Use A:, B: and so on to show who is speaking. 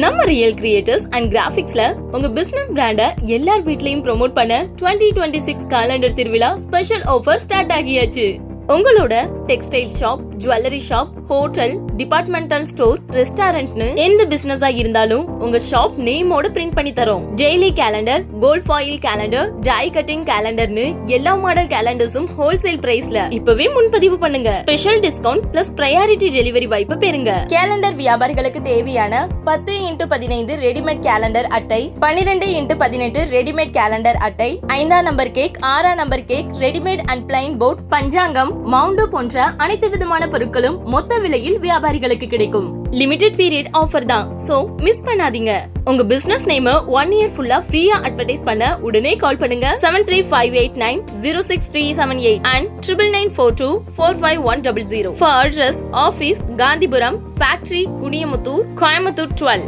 A: நம்ம real creators and கிராபிக்ஸ்ல உங்க business பிராண்ட எல்லார் வீட்லயும் ப்ரோமோட் பண்ண 2026 காலண்டர் திருவிழா ஸ்பெஷல் ஆஃபர் ஸ்டார்ட் ஆகியாச்சு. உங்களோட textile shop, jewellery shop, hotel, departmental store, ரெஸ்டாரண்ட்னு எந்த பிசினஸா இருந்தாலும் உங்க ஷாப் நேமோட பிரிண்ட் பண்ணி தரோம். Daily calendar, gold foil calendar, die cutting கேலண்டர்னு எல்லா மாடல் கேலண்டர்ஸும் ஹோல்சேல் பிரைஸ்ல இப்பவே முன்பதிவு பண்ணுங்க. Special discount plus priority delivery வாய்ப்பு பெறுங்க. கேலண்டர் வியாபாரிகளுக்கு தேவையான 10x15 ரெடிமேட் கேலண்டர் அட்டை, 12x18 ரெடிமேட் கேலண்டர் அட்டை, 5ஆம் நம்பர் கேக், 6ஆம் number cake, readymade and plain board, பஞ்சாங்கம், மவுண்டோ போன்ற அனைத்து விதமான பொருட்களும் மொத்த விலையில் வியாபாரிகளுக்கு கிடைக்கும். லிமிடெட் பீரியட் ஆஃபர் தான், சோ மிஸ் பண்ணாதீங்க. உங்க பிசினஸ் நேம் 1 இயர் ஃபுல்லா ஃப்ரீயா அட்வர்டைஸ் பண்ண உடனே கால் பண்ணுங்க. 7358906378 and 9994245100. For address, office, Gandhipuram, factory, Kudiyamuttur, Coimbatore 12.